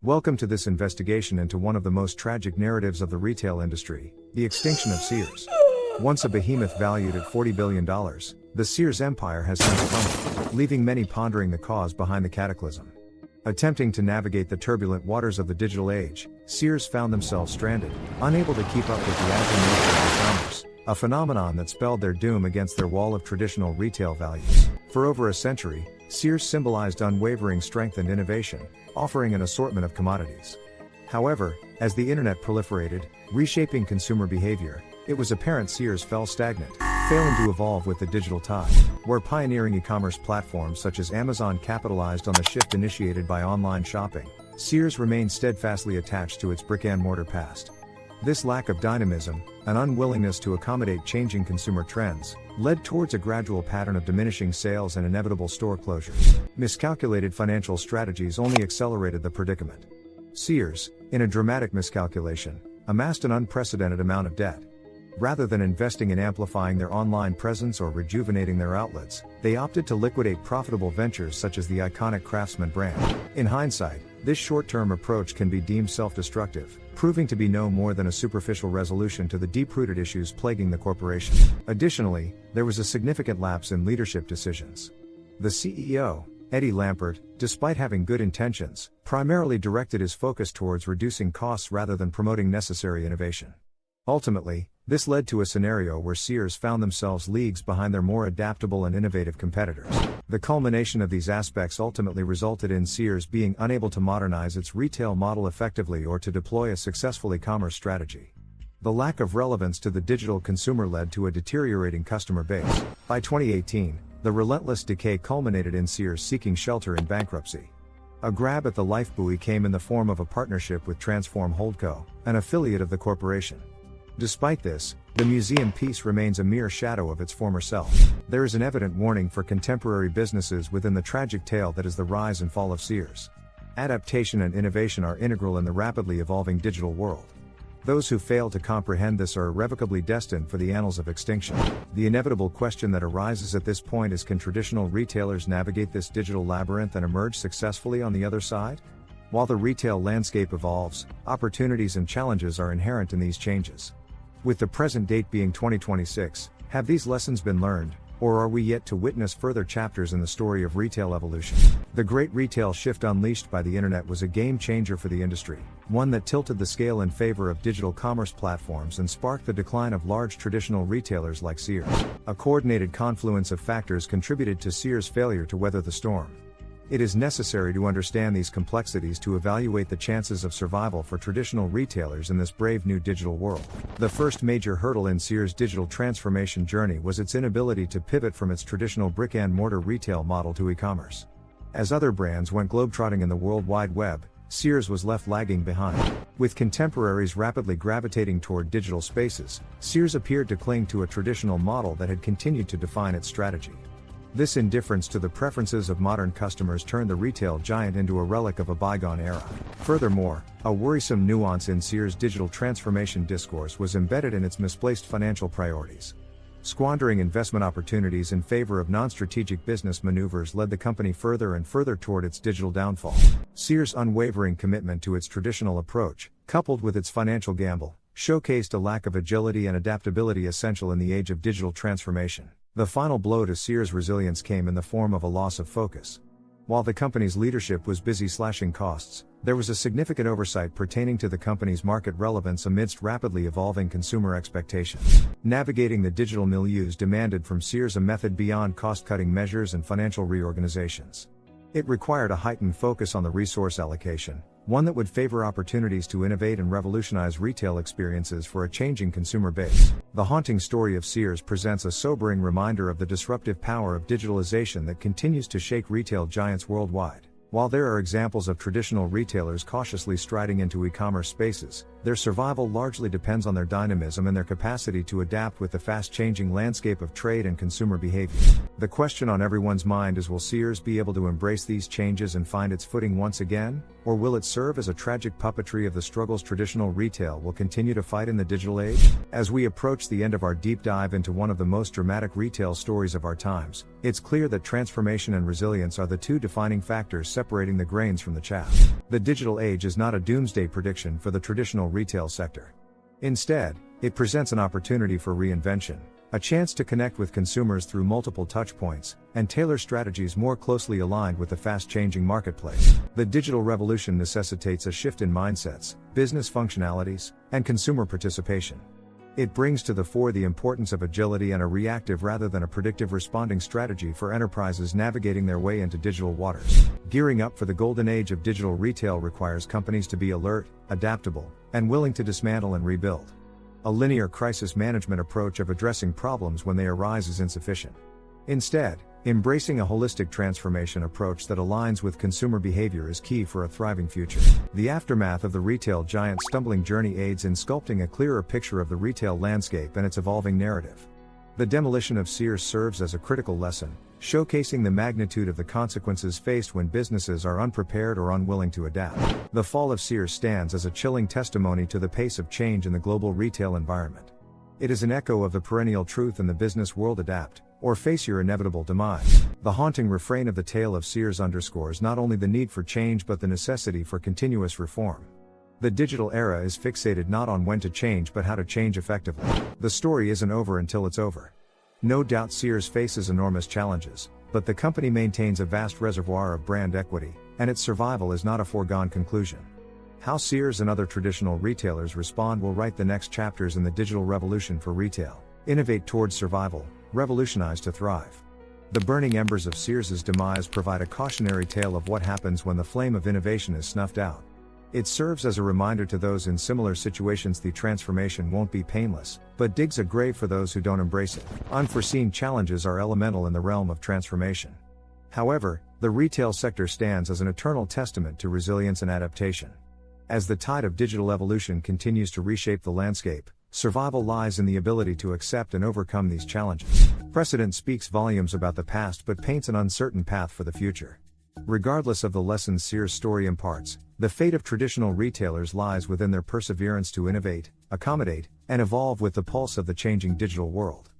Welcome to this investigation into one of the most tragic narratives of the retail industry, the extinction of Sears. Once a behemoth valued at $40 billion, the Sears empire has since crumbled, leaving many pondering the cause behind the cataclysm. Attempting to navigate the turbulent waters of the digital age, Sears found themselves stranded, unable to keep up with the agile nature of e-commerce, a phenomenon that spelled their doom against their wall of traditional retail values. For over a century, Sears symbolized unwavering strength and innovation, offering an assortment of commodities. However, as the internet proliferated, reshaping consumer behavior, it was apparent Sears fell stagnant, failing to evolve with the digital tide. Where pioneering e-commerce platforms such as Amazon capitalized on the shift initiated by online shopping, Sears remained steadfastly attached to its brick-and-mortar past. This lack of dynamism, an unwillingness to accommodate changing consumer trends, led towards a gradual pattern of diminishing sales and inevitable store closures. Miscalculated financial strategies only accelerated the predicament. Sears, in a dramatic miscalculation, amassed an unprecedented amount of debt. Rather than investing in amplifying their online presence or rejuvenating their outlets, they opted to liquidate profitable ventures such as the iconic Craftsman brand. In hindsight, this short-term approach can be deemed self-destructive, proving to be no more than a superficial resolution to the deep-rooted issues plaguing the corporation. Additionally, there was a significant lapse in leadership decisions. The CEO, Eddie Lampert, despite having good intentions, primarily directed his focus towards reducing costs rather than promoting necessary innovation. Ultimately, this led to a scenario where Sears found themselves leagues behind their more adaptable and innovative competitors. The culmination of these aspects ultimately resulted in Sears being unable to modernize its retail model effectively or to deploy a successful e-commerce strategy. The lack of relevance to the digital consumer led to a deteriorating customer base. By 2018, the relentless decay culminated in Sears seeking shelter in bankruptcy. A grab at the life buoy came in the form of a partnership with Transform Holdco, an affiliate of the corporation. Despite this, the museum piece remains a mere shadow of its former self. There is an evident warning for contemporary businesses within the tragic tale that is the rise and fall of Sears. Adaptation and innovation are integral in the rapidly evolving digital world. Those who fail to comprehend this are irrevocably destined for the annals of extinction. The inevitable question that arises at this point is, can traditional retailers navigate this digital labyrinth and emerge successfully on the other side? While the retail landscape evolves, opportunities and challenges are inherent in these changes. With the present date being 2026, have these lessons been learned, or are we yet to witness further chapters in the story of retail evolution? The great retail shift unleashed by the internet was a game changer for the industry, one that tilted the scale in favor of digital commerce platforms and sparked the decline of large traditional retailers like Sears. A coordinated confluence of factors contributed to Sears' failure to weather the storm. It is necessary to understand these complexities to evaluate the chances of survival for traditional retailers in this brave new digital world. The first major hurdle in Sears' digital transformation journey was its inability to pivot from its traditional brick-and-mortar retail model to e-commerce. As other brands went globetrotting in the World Wide Web, Sears was left lagging behind. With contemporaries rapidly gravitating toward digital spaces, Sears appeared to cling to a traditional model that had continued to define its strategy. This indifference to the preferences of modern customers turned the retail giant into a relic of a bygone era. Furthermore, a worrisome nuance in Sears' digital transformation discourse was embedded in its misplaced financial priorities. Squandering investment opportunities in favor of non-strategic business maneuvers led the company further and further toward its digital downfall. Sears' unwavering commitment to its traditional approach, coupled with its financial gamble, showcased a lack of agility and adaptability essential in the age of digital transformation. The final blow to Sears' resilience came in the form of a loss of focus. While the company's leadership was busy slashing costs, there was a significant oversight pertaining to the company's market relevance amidst rapidly evolving consumer expectations. Navigating the digital milieus demanded from Sears a method beyond cost-cutting measures and financial reorganizations. It required a heightened focus on the resource allocation, one that would favor opportunities to innovate and revolutionize retail experiences for a changing consumer base. The haunting story of Sears presents a sobering reminder of the disruptive power of digitalization that continues to shake retail giants worldwide. While there are examples of traditional retailers cautiously striding into e-commerce spaces, their survival largely depends on their dynamism and their capacity to adapt with the fast-changing landscape of trade and consumer behavior. The question on everyone's mind is, will Sears be able to embrace these changes and find its footing once again? or will it serve as a tragic puppetry of the struggles traditional retail will continue to fight in the digital age? As we approach the end of our deep dive into one of the most dramatic retail stories of our times, it's clear that transformation and resilience are the two defining factors separating the grains from the chaff. The digital age is not a doomsday prediction for the traditional retail sector. Instead, it presents an opportunity for reinvention, a chance to connect with consumers through multiple touchpoints, and tailor strategies more closely aligned with the fast-changing marketplace. The digital revolution necessitates a shift in mindsets, business functionalities, and consumer participation. It brings to the fore the importance of agility and a reactive rather than a predictive responding strategy for enterprises navigating their way into digital waters. Gearing up for the golden age of digital retail requires companies to be alert, adaptable, and willing to dismantle and rebuild. A linear crisis management approach of addressing problems when they arise is insufficient. Instead, embracing a holistic transformation approach that aligns with consumer behavior is key for a thriving future. The aftermath of the retail giant's stumbling journey aids in sculpting a clearer picture of the retail landscape and its evolving narrative. The demolition of Sears serves as a critical lesson, showcasing the magnitude of the consequences faced when businesses are unprepared or unwilling to adapt. The fall of Sears stands as a chilling testimony to the pace of change in the global retail environment. It is an echo of the perennial truth in the business world: adapt, or face your inevitable demise. The haunting refrain of the tale of Sears underscores not only the need for change but the necessity for continuous reform. The digital era is fixated not on when to change but how to change effectively. The story isn't over until it's over. No doubt Sears faces enormous challenges, but the company maintains a vast reservoir of brand equity, and its survival is not a foregone conclusion. How Sears and other traditional retailers respond will write the next chapters in the digital revolution for retail. Innovate towards survival, revolutionize to thrive. The burning embers of Sears's demise provide a cautionary tale of what happens when the flame of innovation is snuffed out. It serves as a reminder to those in similar situations the transformation won't be painless, but digs a grave for those who don't embrace it. Unforeseen challenges are elemental in the realm of transformation. However, the retail sector stands as an eternal testament to resilience and adaptation. As the tide of digital evolution continues to reshape the landscape, survival lies in the ability to accept and overcome these challenges. Precedent speaks volumes about the past but paints an uncertain path for the future. Regardless of the lessons Sears' story imparts, the fate of traditional retailers lies within their perseverance to innovate, accommodate, and evolve with the pulse of the changing digital world.